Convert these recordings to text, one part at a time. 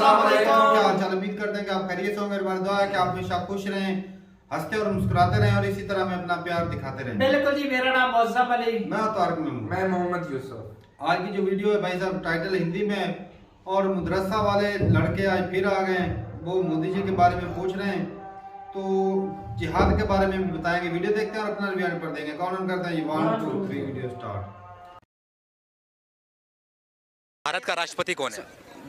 अस्सलाम वालेकुम। क्या हाल चाल? उम्मीद करते हैं कि आप खैरियत से होंगे। मेरी दुआ है कि आप हमेशा खुश रहें, हंसते और मुस्कुराते रहें और इसी तरह में अपना प्यार दिखाते रहें। बिल्कुल जी। मेरा नाम मौसम अली। मैं तारक में हूँ। मैं मोहम्मद यूसुफ। आज की जो वीडियो है भाई साहब, टाइटल हिंदी में और मदरसा वाले लड़के आज फिर आ गए हैं। वो मोदी जी के बारे में पूछ रहे हैं, तो जिहाद के बारे में भी बताएंगे। वीडियो देखते हैं और अपना रिव्यू कर देंगे। कौन करता है? 1 2 3 वीडियो स्टार्ट। भारत का राष्ट्रपति कौन है?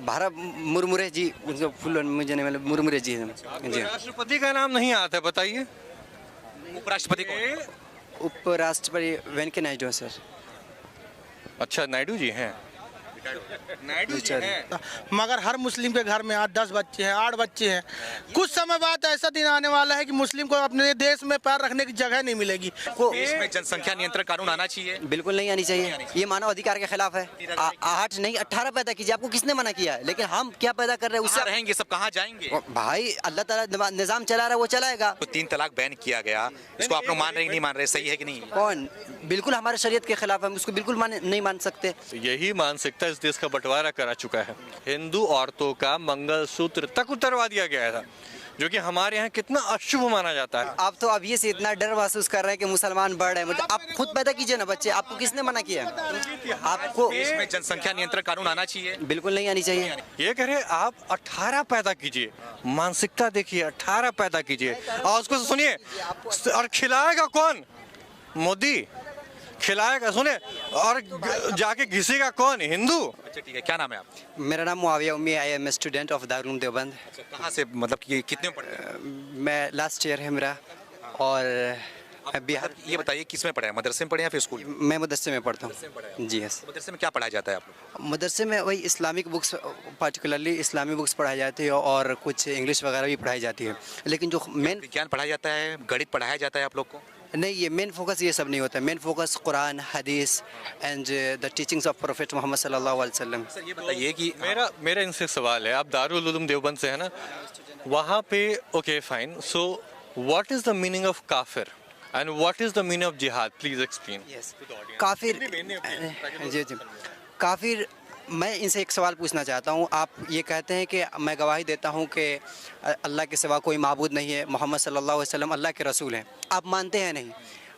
भारत मुर्मुरे जी, उनको फुल मुझे नहीं मतलब मुर्मुरे जी हैं जी। राष्ट्रपति का नाम नहीं आता, बताइए। उपराष्ट्रपति कौन है? उपराष्ट्रपति वेंकैया नायडू सर। अच्छा, नायडू जी हैं। नायडू जी हैं। मगर हर मुस्लिम के घर में 8-10 बच्चे हैं, 8 बच्चे हैं। कुछ समय बाद ऐसा दिन आने वाला है कि मुस्लिम को अपने देश में पैर रखने की जगह नहीं मिलेगी। देश में जनसंख्या नियंत्रण कानून आना चाहिए। बिल्कुल नहीं आनी चाहिए, ये मानव अधिकार के खिलाफ है। 8 नहीं 18 पैदा कीजिए, आपको किसने मना किया है? लेकिन हम क्या पैदा कर रहे हैं उससे उससे रहेंगे सब, कहाँ जाएंगे? भाई अल्लाह ताला निजाम चला रहा है, वो चलाएगा। तो 3 तलाक बैन किया गया, इसको आप लोग मान रहे नहीं मान रहे, सही है कि नहीं? कौन? बिल्कुल हमारे शरीयत के खिलाफ है, हम उसको बिल्कुल नहीं मान सकते। यही मानसिकता इस देश का बंटवारा करा चुका है। हिंदू औरतों का मंगलसूत्र तक उतरवा दिया गया था, जो कि हमारे यहाँ कितना अशुभ माना जाता है। आप तो अभी से इतना डर महसूस कर रहे हैं कि मुसलमान बढ़ रहे हैं, मतलब आप खुद पैदा कीजिए ना बच्चे, आपको किसने मना किया? आपको देश में जनसंख्या नियंत्रण कानून आना चाहिए। बिल्कुल नहीं आनी चाहिए। ये कह रहे आप 18 पैदा कीजिए, मानसिकता देखिए, 18 पैदा कीजिए और उसको सुनिए। और खिलाएगा कौन? मोदी खिलाएगा, सुने। और जाके घिसेगा कौन? हिंदू। अच्छा ठीक है, क्या नाम है आप? मेरा नाम Muawiya Ummi, I am student of Darul Uloom Deoband. कहाँ से, मतलब कि कितने में पढ़े हैं? मैं लास्ट ईयर है मेरा, और मैं बिहार। ये बताइए किस में पढ़े हैं, मदरसे में पढ़े या फिर स्कूल में? मैं मदरसे में पढ़ता हूँ जी। यस। मदरसे में क्या पढ़ाया जाता है आप लोग? मदरसे में वही इस्लामिक बुक्स, पार्टिकुलरली इस्लामी बुक्स पढ़ाई जाती है और कुछ इंग्लिश वगैरह भी पढ़ाई जाती है। लेकिन जो मेन विज्ञान पढ़ाया जाता है, गणित पढ़ाया जाता है आप लोग को? नहीं, ये मेन फोकस ये सब नहीं होता है। Main focus Quran, Hadith and the teachings of prophet Muhammad सल्लल्लाहु अलैहि वसल्लम। सर ये बताइए कि मेरा इनसे सवाल है, आप दारुल उलूम देवबंद से है ना, वहाँ पे okay fine. So what is the meaning of kafir and what is the meaning of jihad? Please explain. काफिर जी जी, काफिर। मैं इनसे एक सवाल पूछना चाहता हूँ। आप ये कहते हैं कि मैं गवाही देता हूँ कि अल्लाह के सिवा कोई माबूद नहीं है, मोहम्मद सल्लल्लाहु अलैहि वसल्लम अल्लाह के रसूल हैं। आप मानते हैं नहीं?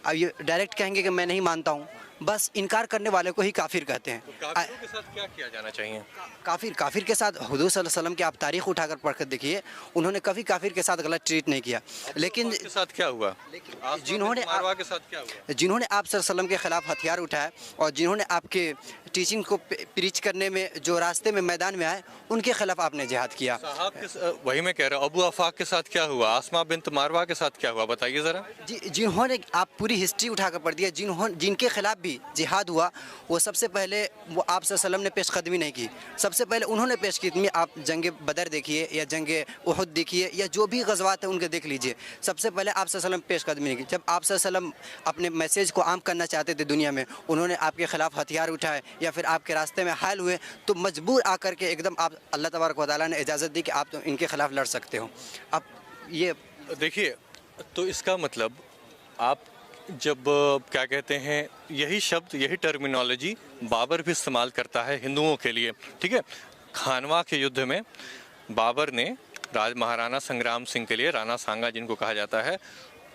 अब ये डायरेक्ट कहेंगे कि मैं नहीं मानता हूँ, बस इनकार करने वाले को ही काफिर कहते हैं। काफिरों के साथ क्या किया जाना चाहिए? काफिर के साथ हुजूर सल्लल्लाहु अलैहि वसल्लम की आप तारीख उठाकर पढ़कर देखिए, उन्होंने कभी काफिर के साथ गलत ट्रीट नहीं किया। लेकिन के साथ क्या हुआ? जिन्होंने के साथ क्या हुआ? आप जिन्होंने सल्लल्लाहु अलैहि वसल्लम के खिलाफ हथियार उठाए और जिन्होंने आपके टीचिंग को प्रीच करने में जो रास्ते में मैदान में आए, उनके खिलाफ आपने जिहाद किया। वही मैं कह रहा हूँ, अबू अफाक के साथ क्या हुआ? आसमा बिन्त मारवा के साथ क्या हुआ? बताइए जरा। जिन्होंने आप पूरी हिस्ट्री उठाकर पढ़ दिया, जिनके खिलाफ भी जिहाद हुआ, वो सबसे पहले वो आप सल्लल्लाहु अलैहि वसल्लम ने पेशकदमी नहीं की। सबसे पहले उन्होंने पेशकदमी, आप जंग बदर देखिए या जंग उहुद देखिए या जो भी गज़वात है उनके देख लीजिए, सबसे पहले आप सल्लल्लाहु अलैहि वसल्लम पेशकदमी नहीं की। जब आप सल्लल्लाहु अलैहि वसल्लम अपने मैसेज को आम करना चाहते थे दुनिया में, उन्होंने आपके खिलाफ हथियार उठाए या फिर आपके रास्ते में हायल हुए, तो मजबूर आकर के एकदम आप अल्लाह तबारक व तआला ने इजाज़त दी कि आप तो इनके खिलाफ लड़ सकते हो। अब ये देखिए, तो इसका मतलब आप जब क्या कहते हैं, यही शब्द, यही टर्मिनोलॉजी बाबर भी इस्तेमाल करता है हिंदुओं के लिए, ठीक है। खानवा के युद्ध में बाबर ने महाराणा संग्राम सिंह के लिए, राणा सांगा जिनको कहा जाता है,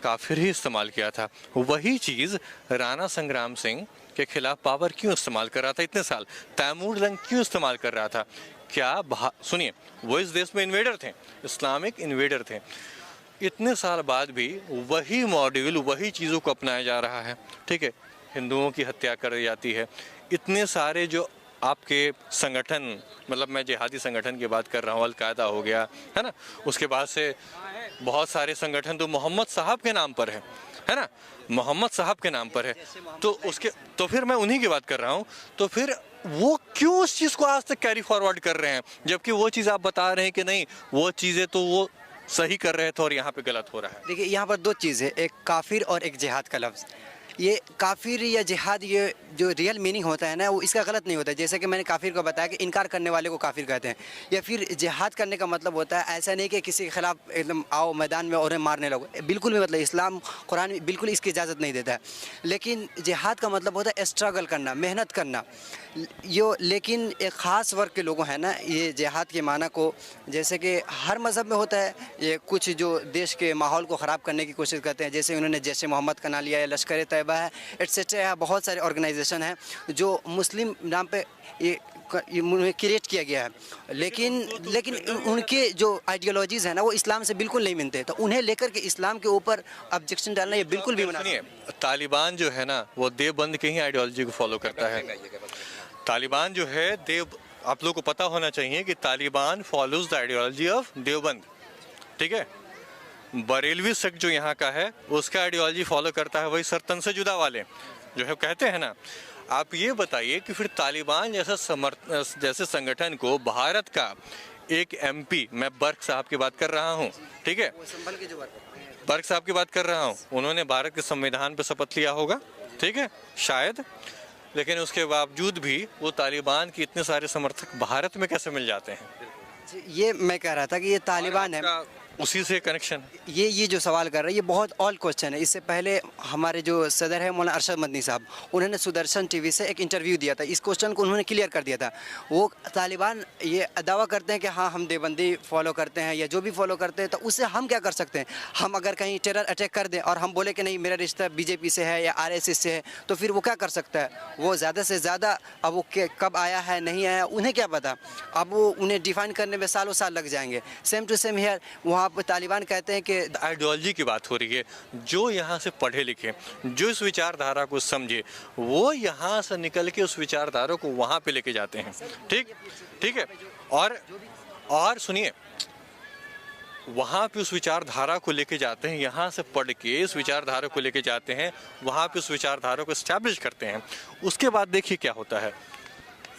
काफिर ही इस्तेमाल किया था। वही चीज़ राणा संग्राम सिंह के खिलाफ बाबर क्यों इस्तेमाल कर रहा था इतने साल? तैमूर लंग क्यों इस्तेमाल कर रहा था? क्या सुनिए, वो इस देश में इन्वेडर थे, इस्लामिक इन्वेडर थे। इतने साल बाद भी वही मॉड्यूल, वही चीज़ों को अपनाया जा रहा है, ठीक है। हिंदुओं की हत्या कर जाती है। इतने सारे जो आपके संगठन, मतलब मैं जिहादी संगठन की बात कर रहा हूँ, अल-कायदा हो गया, है ना, उसके बाद से बहुत सारे संगठन तो मोहम्मद साहब के नाम पर है ना, मोहम्मद साहब के नाम पर है, तो फिर मैं उन्हीं की बात कर रहा हूँ। तो फिर वो क्यों उस चीज़ को आज तक कैरी फॉरवर्ड कर रहे हैं, जबकि वो चीज़ आप बता रहे हैं कि नहीं, वो चीज़ें तो वो सही कर रहे थे और यहाँ पे गलत हो रहा है। देखिए, यहाँ पर 2 चीज़ है, एक काफिर और एक जिहाद का लफ्ज़। ये काफिर या जिहाद, ये जो रियल मीनिंग होता है ना, वो इसका गलत नहीं होता है। जैसे कि मैंने काफिर को बताया कि इनकार करने वाले को काफिर कहते हैं, या फिर जिहाद करने का मतलब होता है ऐसा नहीं कि किसी के खिलाफ एकदम आओ मैदान में और उन्हें मारने लगो, बिल्कुल भी, मतलब इस्लाम कुरान बिल्कुल इसकी इजाज़त नहीं देता है। लेकिन जिहाद का मतलब होता है स्ट्रगल करना, मेहनत करना। लेकिन एक ख़ास वर्ग के लोगों हैं ना ये जिहाद के माना को, जैसे कि हर मज़हब में होता है, ये कुछ जो देश के माहौल को ख़राब करने की कोशिश करते हैं, जैसे उन्होंने जैश मोहम्मद का नाम लिया है, लश्कर तैयबा है, एट्सेट्रा। यहाँ बहुत सारे ऑर्गेनाइजेशन हैं जो मुस्लिम नाम पे ये क्रिएट किया गया है, लेकिन उनके जो आइडियोलॉजीज़ हैं ना वो इस्लाम से बिल्कुल नहीं मिलते, तो उन्हें लेकर के इस्लाम के ऊपर ऑब्जेक्शन डालना ये बिल्कुल भी मना। तालिबान जो है ना वो देवबंद के ही आइडियोलॉजी को फॉलो करता है। तालिबान जो है आप लोगों को पता होना चाहिए कि Taliban follows the ideology of Deoband, ठीक है। बरेलवी सेक्ट जो यहाँ का है उसका आइडियोलॉजी फॉलो करता है वही सरतन से जुदा वाले जो है कहते हैं ना। आप ये बताइए कि फिर तालिबान जैसे संगठन को भारत का एक एमपी, मैं बर्क साहब की बात कर रहा हूँ, ठीक है, बर्क साहब की बात कर रहा हूँ, उन्होंने भारत के संविधान पर शपथ लिया होगा, ठीक है, शायद, लेकिन उसके बावजूद भी वो तालिबान के इतने सारे समर्थक भारत में कैसे मिल जाते हैं? ये मैं कह रहा था कि ये तालिबान है, उसी से कनेक्शन। ये जो सवाल कर रहे हैं ये बहुत ऑल क्वेश्चन है। इससे पहले हमारे जो सदर है मौलाना अरशद मदनी साहब, उन्होंने सुदर्शन टीवी से एक इंटरव्यू दिया था, इस क्वेश्चन को उन्होंने क्लियर कर दिया था। वो तालिबान ये दावा करते हैं कि हाँ हम देवबंदी फॉलो करते हैं या जो भी फॉलो करते हैं, तो उससे हम क्या कर सकते हैं? हम अगर कहीं टेरर अटैक कर दें और हम बोले कि नहीं मेरा रिश्ता बीजेपी से है या आरएसएस से है, तो फिर वो क्या कर सकता है? वो ज़्यादा से ज़्यादा अब वो कब आया है नहीं आया उन्हें क्या पता, अब वो उन्हें डिफाइन करने में सालों साल लग जाएंगे। सेम टू सेम हियर, वहाँ पर तालिबान कहते हैं कि आइडियोलॉजी की बात हो रही है, जो यहाँ से पढ़े लिखे, जो इस विचारधारा को समझे, वो यहाँ से निकल के उस विचारधारा को वहाँ पे लेके जाते हैं, ठीक है। और सुनिए, वहाँ पे उस विचारधारा को लेके जाते हैं, यहाँ से पढ़ के इस विचारधारा को लेके जाते हैं, वहाँ पे उस विचारधारा को एस्टैब्लिश करते हैं। उसके बाद देखिए क्या होता है।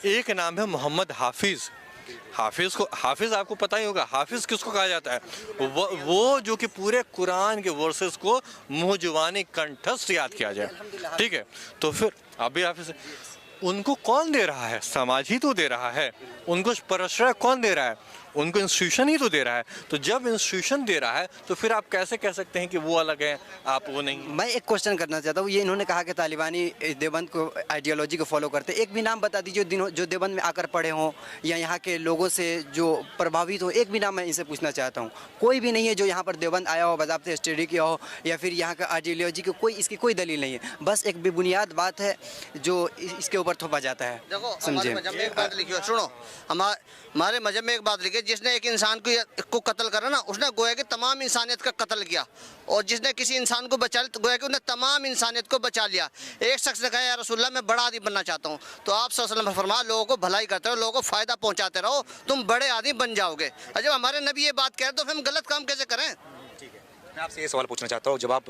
एक नाम है मोहम्मद हाफिज़। हाफिज़ आपको पता ही होगा, हाफिज़ किसको कहा जाता है? वो जो कि पूरे कुरान के वर्सेस को मुँह जुबानी कंठस्थ याद किया जाए, ठीक है। तो फिर अभी हाफिज़ उनको कौन दे रहा है? समाज ही तो दे रहा है। उनको प्रश्रय कौन दे रहा है? उनको इंस्टीट्यूशन ही तो दे रहा है। तो जब इंस्टीट्यूशन दे रहा है तो फिर आप कैसे कह सकते हैं कि वो अलग है आप वो नहीं? मैं एक क्वेश्चन करना चाहता हूँ। ये इन्होंने कहा कि तालिबानी देवबंद को आइडियोलॉजी को फॉलो करते, एक भी नाम बता दीजिए जो देवबंद में आकर पढ़े हों या यहाँ के लोगों से जो प्रभावित हो, एक भी नाम मैं इनसे पूछना चाहता हूँ। कोई भी नहीं है जो यहाँ पर देवबंद आया हो, बाज़ाब्ते स्टडी किया हो या फिर यहाँ का आइडियोलॉजी की इसकी कोई दलील नहीं है। बस एक बेबुनियाद बात है जो इसके ऊपर थोपा जाता है। देखो हमारे मजहब में एक बात लिखी है, सुनो, हमारे मजहब में एक बात लिखी है, जिसने एक इंसान को कत्ल करा ना, उसने गोया कि तमाम इंसानियत का कत्ल किया, और जिसने किसी इंसान को बचा लिया तो गोया कि उसने तमाम इंसानियत को बचा लिया। एक शख्स ने कहा या रसूलुल्लाह मैं बड़ा आदमी बनना चाहता हूँ, तो आप सल्लल्लाहु अलैहि वसल्लम फरमाया लोगों को भलाई करते रहो, लोगों को फ़ायदा पहुँचाते रहो, तुम बड़े आदमी बन जाओगे। और जब हमारे नबी ये बात कह रहे तो फिर हम गलत काम कैसे करें? मैं आपसे ये सवाल पूछना चाहता हूँ, जब आप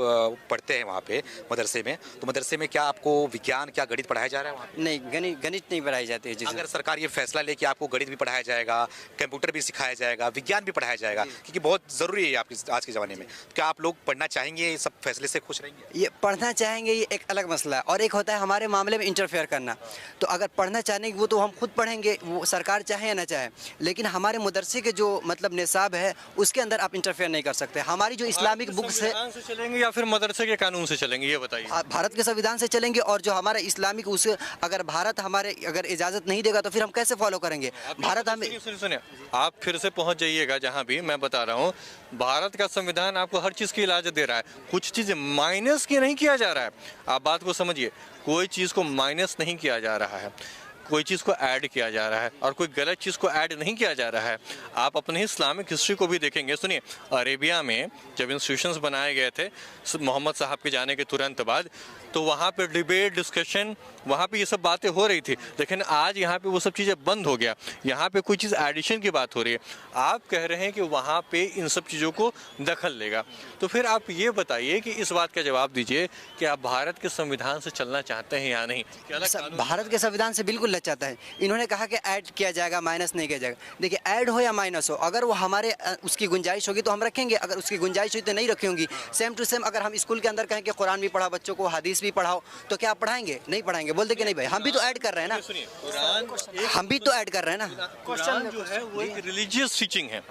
पढ़ते हैं वहाँ पे मदरसे में, तो मदरसे में क्या आपको विज्ञान, क्या गणित पढ़ाया जा रहा है वहाँ पे? नहीं, गणित नहीं पढ़ाई जाती है। अगर सरकार ये फैसला ले कि आपको गणित भी पढ़ाया जाएगा, कंप्यूटर भी सिखाया जाएगा, विज्ञान भी पढ़ाया जाएगा, क्योंकि बहुत ज़रूरी है आपकी आज के ज़माने में, क्या आप लोग पढ़ना चाहेंगे? ये सब फैसले से खुश रहेंगे? ये पढ़ना चाहेंगे ये एक अलग मसला है, और एक होता है हमारे मामले में इंटरफेयर करना। तो अगर पढ़ना चाहेंगे वो तो हम खुद पढ़ेंगे, वो सरकार चाहे या ना चाहे, लेकिन हमारे मदरसे के जो मतलब निसाब है उसके अंदर आप इंटरफेयर नहीं कर सकते। हमारी जो इस्लामिक बुक्स है से चलेंगे या फिर मदरसे के कानून से चलेंगे, ये बताइए। भारत के संविधान से चलेंगे, और जो हमारा इस्लामिक उसे अगर भारत हमारे अगर इजाज़त नहीं देगा तो फिर हम कैसे फॉलो करेंगे? भारत हमें सुनिए, आप फिर से पहुंच जाइएगा जहां भी मैं बता रहा हूं, भारत का संविधान आपको हर चीज़ की इजाज़त दे रहा है, कुछ चीज़ें माइनस की नहीं किया जा रहा है। आप बात को समझिए, कोई चीज़ को माइनस नहीं किया जा रहा है, कोई चीज़ को ऐड किया जा रहा है, और कोई गलत चीज़ को ऐड नहीं किया जा रहा है। आप अपने इस्लामिक हिस्ट्री को भी देखेंगे। सुनिए, अरेबिया में जब इंस्टीट्यूशंस बनाए गए थे मोहम्मद साहब के जाने के तुरंत बाद, तो वहाँ पे डिबेट, डिस्कशन, वहाँ पे ये सब बातें हो रही थी, लेकिन आज यहाँ पे वो सब चीज़ें बंद हो गया। यहाँ पे कोई चीज़ एडिशन की बात हो रही है, आप कह रहे हैं कि वहाँ पे इन सब चीज़ों को दखल लेगा। तो फिर आप ये बताइए कि इस बात का जवाब दीजिए कि आप भारत के संविधान से चलना चाहते हैं या नहीं? भारत के संविधान से बिल्कुल चाहता है। इन्होंने कहा कि ऐड किया जाएगा, माइनस नहीं किया जाएगा। देखिए, ऐड हो या माइनस हो, अगर वो हमारे उसकी गुंजाइश होगी तो हम रखेंगे, अगर उसकी गुंजाइश हुई तो नहीं रखी होंगी। सेम टू सेम अगर हम स्कूल के अंदर कहें कि कुरान भी पढ़ा बच्चों को, हदीस हदीस भी पढ़ाओ, तो क्या आप पढ़ाएंगे? नहीं पढ़ाएंगे, बोलते कि नहीं भाई हम भी तो ऐड कर रहे हैं ना, हम भी तो ऐड कर रहे हैं ना। कुरान जो है वो एक रिलीजियस टीचिंग है,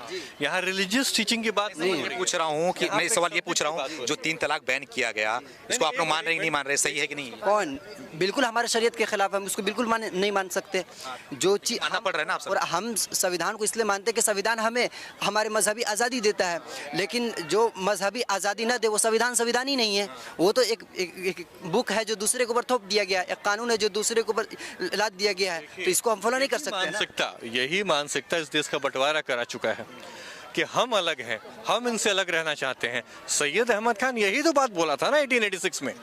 यहाँ रिलीजियस टीचिंग की बात नहीं है। पूछ रहा हूँ कि मैं सवाल ये पूछ रहा हूँ, जो 3 तलाक बैन किया गया, इसको आप लोग मान रहे हैं कि नहीं मान रहे, सही है कि नहीं? कौन? बिल्कुल हमारे शरीयत के खिलाफ, हम उसको बिल्कुल नहीं मान सकते। जो चीज मानना पड़ रहा है ना आप सब। और हम संविधान को इसलिए मानते हैं कि संविधान हमें हमारे मजहबी आज़ादी देता है, लेकिन जो मजहबी आज़ादी ना दे वो संविधान ही नहीं है। वो तो एक बुक है जो दूसरे के ऊपर थोप दिया गया, एक कानून है जो दूसरे के ऊपर लाद दिया गया है, तो इसको हम फॉलो नहीं कर सकते ना। यही मानसिकता इस देश का बंटवारा करा चुका है कि हम अलग हैं, हम इनसे अलग रहना चाहते हैं। सैयद अहमद खान यही तो बात बोला था ना 1886 में,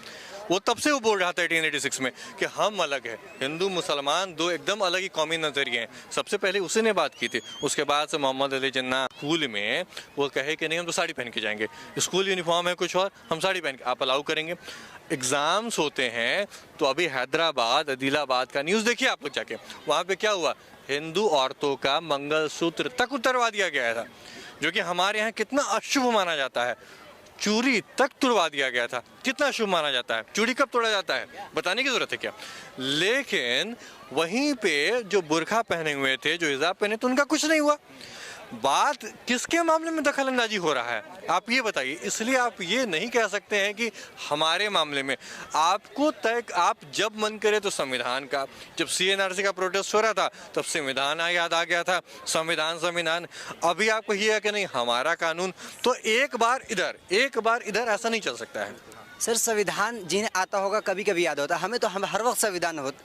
वो तब से वो बोल रहा था 1886 में कि हम अलग है, हिंदू मुसलमान दो एकदम अलग ही कौमी नज़रिए हैं। सबसे पहले उसी ने बात की थी। उसके बाद से मोहम्मद अली जिन्ना स्कूल में वो कहे कि नहीं हम तो साड़ी पहन के जाएंगे, स्कूल यूनिफॉर्म है कुछ और, हम साड़ी पहन के आप अलाउ करेंगे। एग्ज़ाम्स होते हैं तो अभी हैदराबाद आदिलाबाद का न्यूज़ देखिए आप लोग जाके, वहाँ पे क्या हुआ, हिंदू औरतों का मंगलसूत्र तक उतरवा दिया गया था, जो कि हमारे यहाँ कितना अशुभ माना जाता है। चूड़ी तक तुड़वा दिया गया था, कितना शुभ माना जाता है। चूड़ी कब तोड़ा जाता है बताने की जरूरत है क्या? लेकिन वहीं पे जो बुर्खा पहने हुए थे, जो हिजाब पहने, तो उनका कुछ नहीं हुआ। बात किसके मामले में दखल अंदाजी हो रहा है आप ये बताइए। इसलिए आप ये नहीं कह सकते हैं कि हमारे मामले में आपको तय, आप जब मन करे तो संविधान का, जब CNRC का प्रोटेस्ट हो रहा था तब संविधान याद आ गया था, संविधान। अभी आपको ये है कि नहीं हमारा कानून, तो एक बार इधर ऐसा नहीं चल सकता है। सर संविधान जिन्हें आता होगा कभी कभी याद होता है, हमें तो हम हर वक्त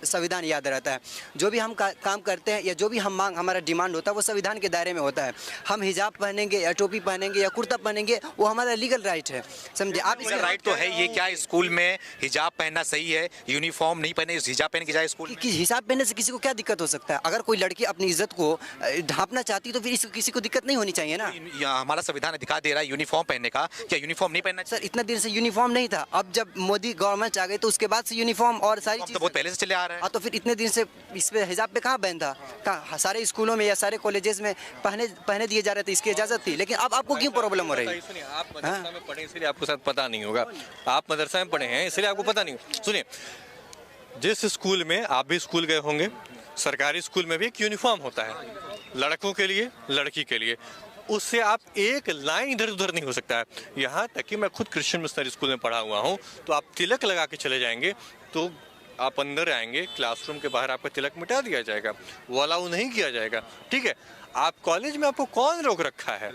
संविधान याद रहता है। जो भी हम काम करते हैं या जो भी हम हमारा डिमांड होता है वो संविधान के दायरे में होता है। हम हिजाब पहनेंगे या टोपी पहनेंगे या कुर्ता पहनेंगे वो हमारा लीगल राइट है, समझे आप? इसका राइट तो है। ये क्या स्कूल में हिजाब पहनना सही है? यूनिफॉर्म नहीं पहने, हिजाब पहन के जाए स्कूल? हिजाब पहनने से किसी को क्या दिक्कत हो सकता है? अगर कोई लड़की अपनी इज्जत को ढांपना चाहती है तो फिर किसी को दिक्कत नहीं होनी चाहिए ना। हमारा संविधान अधिकार दे रहा है यूनिफॉर्म पहनने का, क्या यूनिफॉर्म नहीं पहनना? सर इतना दिन से यूनिफॉर्म नहीं था, अब जब मोदी गवर्नमेंट आ गई तो उसके बाद से यूनिफॉर्म और सारी चीज़ तो बहुत पहले से चले आ रहा है। हाँ, तो फिर इतने दिन से इस पे हिजाब पे कहाँ बैन था? कहाँ सारे स्कूलों में या सारे कॉलेजेस में पहने दिए जा रहे थे, इसकी इजाज़त थी। लेकिन अब आपको क्यों प्रॉब्लम हो रही है? आप मदरसा में पढ़े इसलिए आपको शायद पता नहीं होगा, आप मदरसा में पढ़े हैं इसलिए आपको पता नहीं। सुनिए, जिस स्कूल में आप भी स्कूल गए होंगे, सरकारी स्कूल में भी एक यूनिफॉर्म होता है, लड़कों के लिए लड़की के लिए, उससे आप एक लाइन इधर उधर नहीं हो सकता है। यहाँ तक कि मैं खुद क्रिश्चियन मिशनरी स्कूल में पढ़ा हुआ हूँ, तो आप तिलक लगा के चले जाएंगे तो आप अंदर आएंगे, क्लासरूम के बाहर आपका तिलक मिटा दिया जाएगा, वो अलाउ नहीं किया जाएगा, ठीक है? आप कॉलेज में आपको कौन रोक रखा है?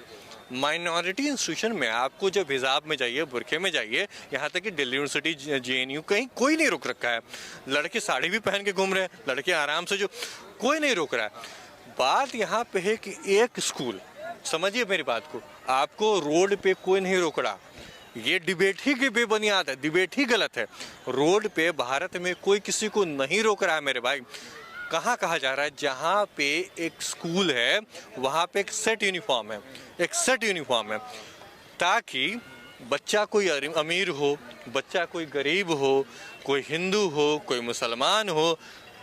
माइनॉरिटी इंस्टीट्यूशन में आपको जब हिजाब में जाइए, बुरखे में जाइए, यहाँ तक कि दिल्ली यूनिवर्सिटी, JNU, कहीं कोई नहीं रोक रखा है। लड़के साड़ी भी पहन के घूम रहे हैं, लड़के आराम से, जो कोई नहीं रोक रहा है। बात यहाँ पे है कि एक स्कूल, समझिए मेरी बात को, आपको रोड पे कोई नहीं रोक रहा। ये डिबेट ही की बेबुनियाद है, डिबेट ही गलत है। रोड पे भारत में कोई किसी को नहीं रोक रहा है मेरे भाई। कहाँ कहा जा रहा है? जहाँ पे एक स्कूल है वहाँ पे एक सेट यूनिफॉर्म है, ताकि बच्चा कोई अमीर हो, बच्चा कोई गरीब हो, कोई हिंदू हो, कोई मुसलमान हो,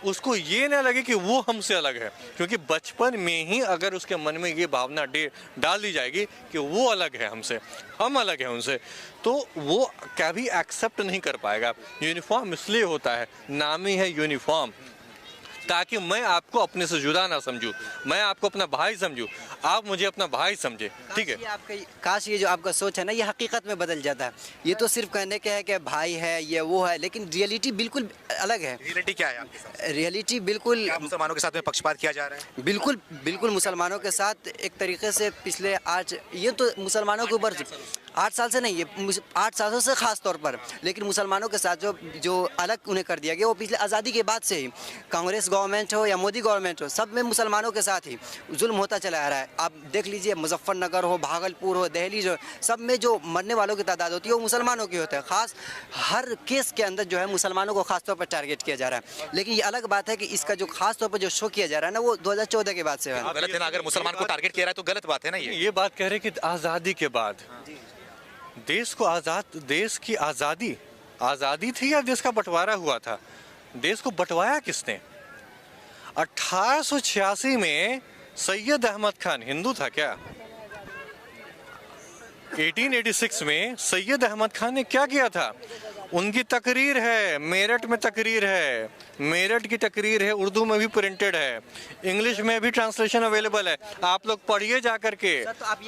उसको ये ना लगे कि वो हमसे अलग है। क्योंकि बचपन में ही अगर उसके मन में ये भावना डाल दी जाएगी कि वो अलग है हमसे, हम अलग हैं उनसे, तो वो कभी एक्सेप्ट नहीं कर पाएगा। यूनिफॉर्म इसलिए होता है, नाम ही है यूनिफॉर्म, ताकि मैं आपको अपने से जुदा ना समझूं, मैं आपको अपना भाई समझूं, आप मुझे अपना भाई समझे, ठीक है? काश ये जो आपका सोच है ना, ये हकीकत में बदल जाता है। ये तो सिर्फ कहने के है कि भाई है, ये वो है, लेकिन रियलिटी बिल्कुल अलग है। रियलिटी क्या है आपके साथ? रियलिटी बिल्कुल मुसलमानों के साथ में पक्षपात किया जा रहा है। बिल्कुल मुसलमानों के साथ एक तरीके से पिछले आज, ये तो मुसलमानों के ऊपर 8 साल से नहीं, ये 8 सालों से ख़ास तौर पर, लेकिन मुसलमानों के साथ जो अलग उन्हें कर दिया गया वो पिछले आज़ादी के बाद से ही, कांग्रेस गवर्नमेंट हो या मोदी गवर्नमेंट हो, सब में मुसलमानों के साथ ही जुल्म होता चला आ रहा है। आप देख लीजिए, मुजफ्फरनगर हो, भागलपुर हो, दिल्ली जो, सब में जो मरने वालों की तादाद होती है वो मुसलमानों की होती है। ख़ास हर केस के अंदर जो है मुसलमानों को ख़ास तौर पर टारगेट किया जा रहा है। लेकिन ये अलग बात है कि इसका जो खास तौर पर जो शो किया जा रहा है ना, वो 2014 के बाद से है। गलत है ना? अगर मुसलमान को टारगेट किया रहा है तो गलत बात है ना? ये बात कह रहे कि आज़ादी के बाद देश को देश की आज़ादी थी या देश का बंटवारा हुआ था? देश को बंटवाया किसने? 1886 में सैयद अहमद खान हिंदू था क्या? 1886 में सैयद अहमद खान ने क्या किया था? उनकी तकरीर है, मेरठ में तकरीर है, मेरठ की तकरीर है, उर्दू में भी प्रिंटेड है, इंग्लिश में भी ट्रांसलेशन अवेलेबल है। आप लोग पढ़िए जा करके,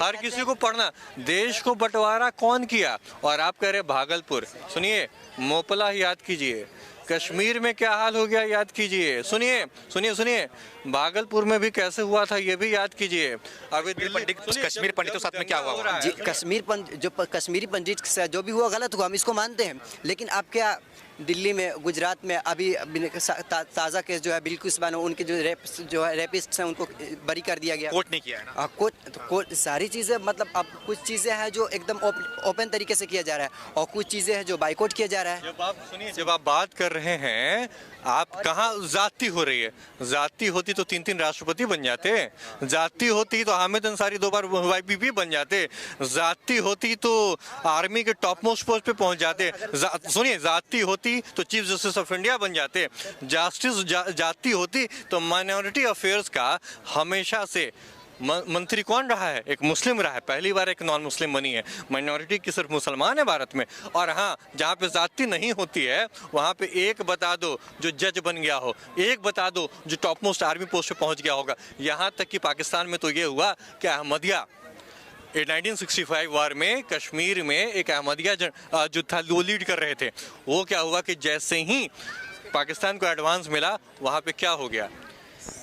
हर किसी को पढ़ना। देश को बंटवारा कौन किया? और आप कह रहे भागलपुर, सुनिए मोपला याद कीजिए, कश्मीर में क्या हाल हो गया याद कीजिए, सुनिए सुनिए सुनिए, भागलपुर में भी कैसे हुआ था ये भी याद कीजिए। अभी कश्मीर पंडितों के साथ में क्या हुआ? जी, कश्मीरी पंडित से जो भी हुआ गलत हुआ, हम इसको मानते हैं। लेकिन आप क्या दिल्ली में, गुजरात में अभी ताज़ा केस जो है बिल्कुल बानो, उनके जो है रेपिस्ट हैं उनको बरी कर दिया गया, कोर्ट नहीं किया है ना? कोर्ट सारी चीज़ें, मतलब अब कुछ चीज़ें हैं जो एकदम ओपन तरीके से किया जा रहा है और कुछ चीज़ें हैं जो बाइकआउट किया जा रहा है। जब आप बात कर रहे हैं, आप कहाँ जाति हो रही है? जाति होती तो 3 राष्ट्रपति बन जाते, जाति होती तो हामिद अंसारी 2 बार YPP बन जाते, जाति होती तो आर्मी के टॉप मोस्ट पोस्ट पे पहुंच जाते, सुनिए जाति होती तो चीफ जस्टिस ऑफ इंडिया बन जाते, जाति होती तो माइनॉरिटी अफेयर्स का हमेशा से मंत्री कौन रहा है? एक मुस्लिम रहा है, पहली बार एक नॉन मुस्लिम बनी है। माइनॉरिटी की सिर्फ मुसलमान है भारत में। और हाँ, जहाँ पे जाति नहीं होती है वहाँ पे एक बता दो जो जज बन गया हो, एक बता दो जो टॉप मोस्ट आर्मी पोस्ट पे पहुँच गया होगा। यहाँ तक कि पाकिस्तान में तो ये हुआ कि अहमदिया 1965 वार में कश्मीर में एक अहमदिया जो था वो लीड कर रहे थे। वो क्या हुआ कि जैसे ही पाकिस्तान को एडवांस मिला, वहाँ पे क्या हो गया?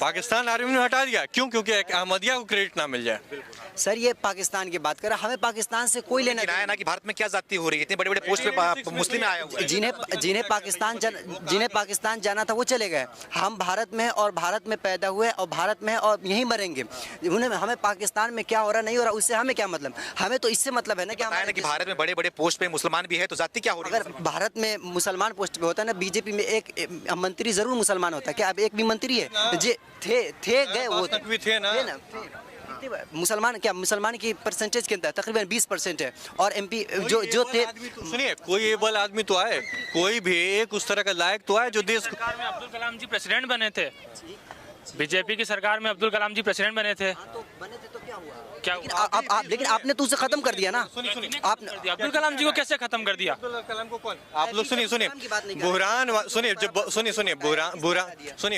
पाकिस्तान आर्मी ने हटा दिया। क्यों? क्योंकि एक अहमदिया को क्रेडिट ना मिल जाए। सर ये पाकिस्तान की बात कर रहा, हमें पाकिस्तान से कोई लेना है ना कि भारत में क्या जाति हो रही है, इतने बड़े बड़े पोस्ट पे मुस्लिम आए हुए हैं। जिन्हें पाकिस्तान जाना था वो चले गए। हम भारत में और भारत में पैदा हुए और भारत में और यहीं मरेंगे। हमें पाकिस्तान में क्या हो रहा नहीं हो रहा उससे हमें क्या मतलब? हमें तो इससे मतलब है ना कि भारत में बड़े बड़े पोस्ट पे मुसलमान भी है, तो जाति क्या हो रही है? अगर भारत में मुसलमान पोस्ट पे होता है ना, बीजेपी में एक मंत्री जरूर मुसलमान होता है। क्या अब एक भी मंत्री है? जे थे गए वो भी थे ना। मुसलमान क्या, मुसलमान की परसेंटेज कितना है? तकरीबन 20% है। और MP जो थे, सुनिए कोई एबल आदमी तो आए, कोई भी एक उस तरह का लायक तो आए जो देश सरकार में अब्दुल कलाम जी प्रेसिडेंट बने थे। बीजेपी की सरकार में अब्दुल कलाम जी प्रेसिडेंट बने थे। तो बने थे तो क्या हुआ? क्या लेकिन आपने तो उसे खत्म कर दिया ना। आपने अब्दुल कलाम जी को कैसे खत्म कर दिया? अब्दुल कलाम को कौन? आप लोग सुनिए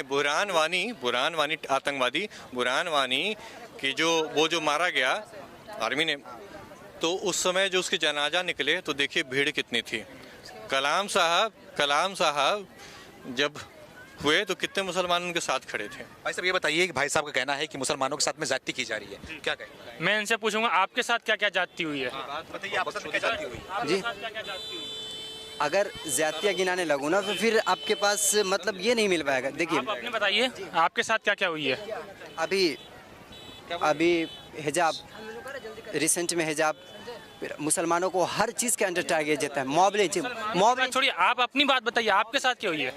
बुरहान वानी आतंकवादी, बुरहान वानी कि जो मारा गया आर्मी ने, तो उस समय जो उसके जनाजा निकले तो देखिए भीड़ कितनी थी। कलाम साहब जब हुए तो कितने मुसलमान उनके साथ खड़े थे। भाई साहब ये बताइए कि भाई साहब का कहना है कि मुसलमानों के साथ में जाति की जा रही है, क्या कहें? मैं इनसे पूछूंगा आपके साथ क्या क्या जाति हुई है? बताइए आपके साथ क्या जाति हुई? जी, अगर ज्यादतियाँ गिनाने लगूँ ना तो फिर आपके पास मतलब ये नहीं मिल पाएगा। देखिए आप अपने बताइए आपके साथ क्या क्या हुई है? अभी हिजाब, रिसेंट में हिजाब, मुसलमानों को हर चीज़ के अंडर टारगेट देता है। मॉब छोड़िए, आप अपनी बात बताइए, आपके साथ क्या हुई है?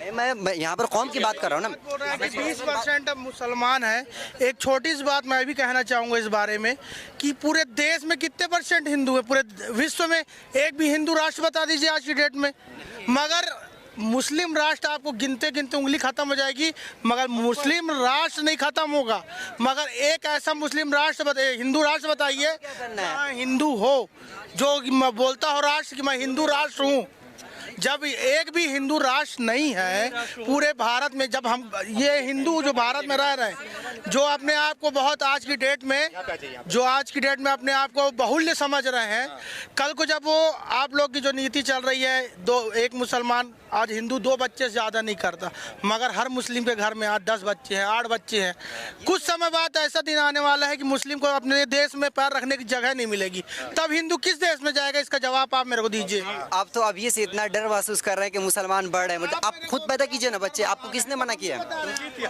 मैं यहाँ पर कौम की बात कर रहा हूँ ना। 20% अब मुसलमान है। एक छोटी सी बात मैं भी कहना चाहूँगा इस बारे में कि पूरे देश में कितने % हिंदू है? पूरे विश्व में एक भी हिंदू राष्ट्र बता दीजिए आज की डेट में। मगर मुस्लिम राष्ट्र आपको गिनते गिनते उंगली खत्म हो जाएगी, मगर मुस्लिम राष्ट्र नहीं खत्म होगा। मगर एक ऐसा मुस्लिम राष्ट्र हिंदू राष्ट्र बताइए, हिंदू हो जो मैं बोलता हूँ राष्ट्र कि मैं हिंदू राष्ट्र हूँ। जब एक भी हिंदू राष्ट्र नहीं है पूरे भारत में, जब हम ये हिंदू जो भारत में रह रहे हैं, जो अपने आप को बहुत आज की डेट में अपने आप को बहुल्य समझ रहे हैं, कल को जब वो आप लोग की जो नीति चल रही है, एक मुसलमान आज हिंदू 2 बच्चे से ज़्यादा नहीं करता, मगर हर मुस्लिम के घर में 8-10 बच्चे हैं, 8 बच्चे हैं। कुछ समय बाद ऐसा दिन आने वाला है कि मुस्लिम को अपने देश में पैर रखने की जगह नहीं मिलेगी, तब हिंदू किस देश में जाएगा? इसका जवाब आप मेरे को दीजिए। आप तो अभी से इतना डर महसूस कर रहे हैं कि मुसलमान बढ़ रहे हैं, मतलब आप खुद पैदा कीजिए ना बच्चे। आपको किसने मना किया?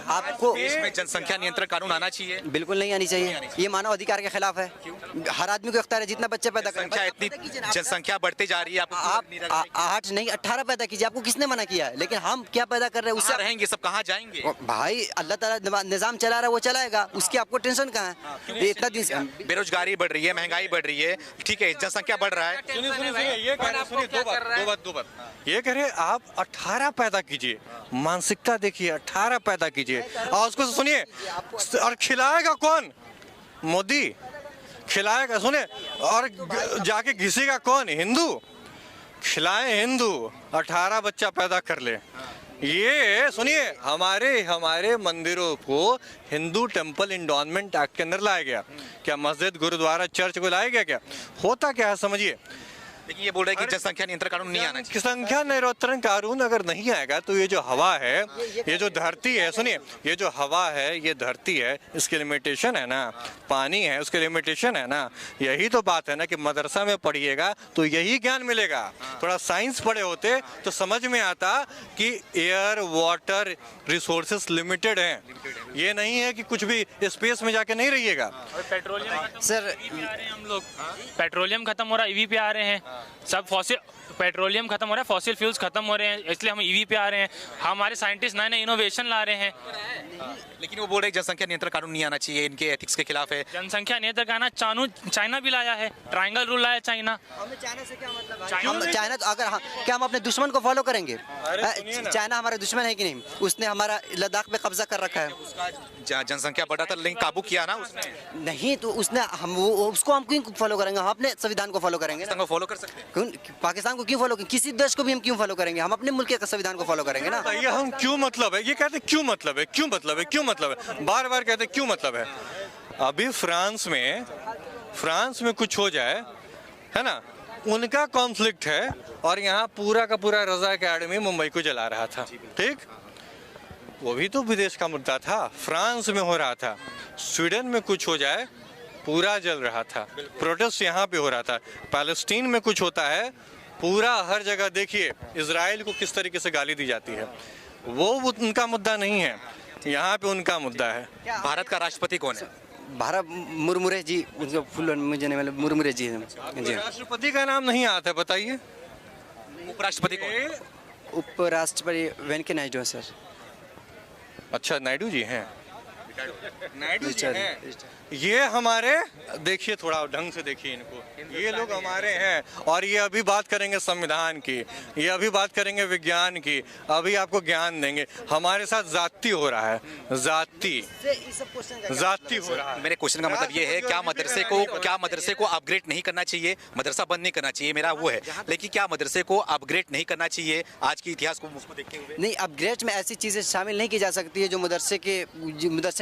आपको देश में जनसंख्या नियंत्रण कानून आना चाहिए? बिल्कुल नहीं आनी चाहिए। ये मानव अधिकार के खिलाफ है। हर आदमी को इख्तियार है जितना बच्चे पैदा करें। जनसंख्या बढ़ती जा रही है, आप 8 नहीं 18 पैदा कीजिए। आपको किसने मना किया है? लेकिन हम क्या पैदा कर रहे हैं उससे रहेंगे सब, कहाँ जाएंगे? भाई अल्लाह ताला निजाम चला रहा है, वो चलाएगा, उसकी आपको टेंशन कहाँ है? इतना दिन बेरोजगारी बढ़ रही है, महंगाई बढ़ रही है, ठीक है, जनसंख्या बढ़ रहा है। दो बात ये कह रहे आप 18 पैदा कीजिए, मानसिकता देखिए, 18 पैदा कीजिए और उसको सुनिए। और खिलाएगा कौन? मोदी खिलाएगा, सुने। और जाके घिसेगा कौन? हिंदू। खिलाए हिंदू, 18 बच्चा पैदा कर ले। ये सुनिए, हमारे मंदिरों को हिंदू टेम्पल इंडोनमेंट एक्ट के अंदर लाया गया। क्या मस्जिद, गुरुद्वारा, चर्च को लाया गया? क्या होता क्या है समझिए। लेकिन ये बोल रहे हैं कि जनसंख्या नियंत्रण कानून नहीं आना चाहिए। संख्या नियंत्रण कानून अगर नहीं आएगा तो ये जो हवा है, ये जो धरती है, सुनिए, ये जो हवा है, ये धरती है, इसकी लिमिटेशन है ना, पानी है उसकी लिमिटेशन है ना। यही तो बात है ना कि मदरसा में पढ़िएगा तो यही ज्ञान मिलेगा। थोड़ा साइंस पढ़े होते तो समझ में आता कि एयर वाटर रिसोर्सेस लिमिटेड हैं। ये नहीं है कि कुछ भी स्पेस में जाके नहीं रहिएगा। पेट्रोलियम सर हम लोग, पेट्रोलियम खत्म हो रहा है, ईवी पे आ रहे हैं। सब फॉसिल, पेट्रोलियम खत्म हो रहा है, फॉसिल फ्यूल्स खत्म हो रहे हैं, इसलिए हम ईवी पे आ रहे हैं। हमारे साइंटिस्ट नए नए इनोवेशन ला रहे हैं। लेकिन वो बोल रहे हैं जनसंख्या नियंत्रण कानून नहीं आना चाहिए, इनके एथिक्स के खिलाफ है। जनसंख्या नियंत्रण कानून चाइना भी लाया है, ट्रायंगल रूल लाया चाइना। हमें चाइना से क्या मतलब है? हम चाइना तो अगर क्या हम अपने दुश्मन को फॉलो करेंगे? चाइना हमारा दुश्मन है कि नहीं? उसने हमारा लद्दाख पे कब्जा कर रखा है। उसका जनसंख्या बढ़ा था लेकिन काबू किया ना उसने। नहीं तो उसने उसको हम क्यों फॉलो करेंगे? हम अपने संविधान को फॉलो करेंगे ना। फॉलो कर सकते हैं। पाकिस्तान को क्यों फॉलो करेंगे? किसी देश को भी हम क्यों फॉलो करेंगे? हम अपने मुल्क के संविधान को फॉलो करेंगे ना। ये हम क्यों मतलब है, ये कहते क्यों मतलब है, क्यों मतलब है, क्यों मतलब है, बार बार कहते क्यों मतलब है। अभी फ्रांस में कुछ हो जाए है ना, उनका कॉन्फ्लिक्ट है और यहाँ पूरा का पूरा रजा एकेडमी मुंबई को जला रहा था। ठीक, वो भी तो विदेश का मुद्दा था, फ्रांस में हो रहा था। स्वीडन में कुछ हो जाए पूरा जल रहा था, प्रोटेस्ट यहाँ पे हो रहा था। पैलेस्टीन में कुछ होता है, पूरा हर जगह देखिए इजराइल को किस तरीके से गाली दी जाती है। वो उनका मुद्दा नहीं है, यहाँ पे उनका मुद्दा है। भारत का राष्ट्रपति कौन है? भारत मुर्मुरे जी, उनका फुल मुझे नहीं मतलब, मुर्मुरे जी हैं जी। राष्ट्रपति का नाम नहीं आता है, बताइए। उपराष्ट्रपति कौन है? उपराष्ट्रपति वेंकैया नायडू है सर। अच्छा, नायडू जी हैं, नायडू जी हैं। ये हमारे, देखिए थोड़ा ढंग से देखिए इनको, ये लोग हमारे हैं और ये अभी बात करेंगे संविधान की, ये अभी बात करेंगे विज्ञान की, अभी आपको ज्ञान देंगे। हमारे साथ जाति हो रहा है, जाति हो रहा है। मेरे क्वेश्चन का मतलब ये है, क्या मदरसे को अपग्रेड नहीं करना चाहिए? मदरसा बंद नहीं करना चाहिए, मेरा वो है। लेकिन क्या मदरसे को अपग्रेड नहीं करना चाहिए आज के इतिहास को उसको देखते हुए? नहीं, अपग्रेड में ऐसी चीजें शामिल नहीं की जा सकती है जो मदरसे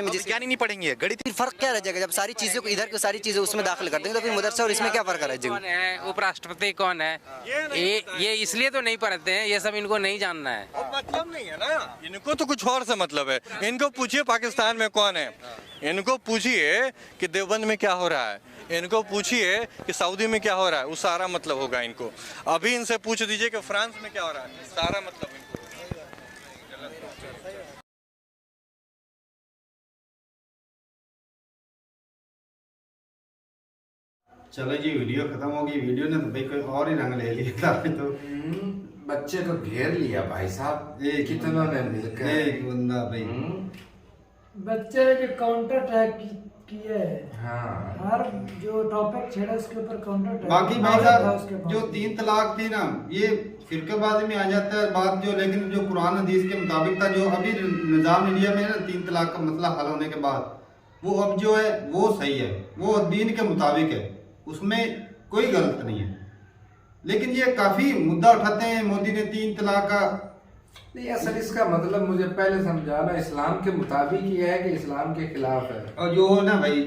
में विज्ञान ही नहीं पढ़ेंगे, गणित। फिर फर्क क्या रह जाएगा? जब सारी चीजों को इधर की सारी चीजें उसमें दाखिल कर देंगे तो फिर मदरसा और इसमें क्या फर्क रह जाएगा? कौन है उपराष्ट्रपति, कौन है ये इसलिए तो नहीं पढ़ते हैं, ये सब इनको नहीं जानना है। मतलब नहीं है ना, इनको तो कुछ और से मतलब है। इनको पूछिए पाकिस्तान में कौन है, इनको पूछिए कि देवबंद में क्या हो रहा है, इनको पूछिए कि सऊदी में क्या हो रहा है, वो सारा मतलब होगा इनको। अभी इनसे पूछ दीजिए कि फ्रांस में क्या हो रहा है, सारा मतलब इनको। चलो जी, वीडियो खत्म होगी। वीडियो ने तो भाई कोई और ही रंग ले लिया था। तो बच्चे को घेर लिया भाई साहब, कितनों ने मिलकर एक बंदा भाई बच्चे के काउंटर अटैक किए है। हाँ। हर जो टॉपिक छेड़ा उसके ऊपर काउंटर अटैक। बाकी भाई साहब जो 3 तलाक थी ना, ये फिरकेबाजी में आ जाता है बात जो, लेकिन जो कुरान हदीस के मुताबिक था, जो अभी निज़ाम इंडिया में है ना 3 तलाक का मसला हल होने के बाद, वो अब जो है वो सही है, वो दीन के मुताबिक है, उसमें कोई गलत नहीं है। लेकिन ये काफी मुद्दा उठाते हैं, मोदी ने 3 तलाक का। नहीं, असल इसका मतलब मुझे पहले समझाना, इस्लाम के मुताबिक ये है कि इस्लाम के खिलाफ है। और जो ना भाई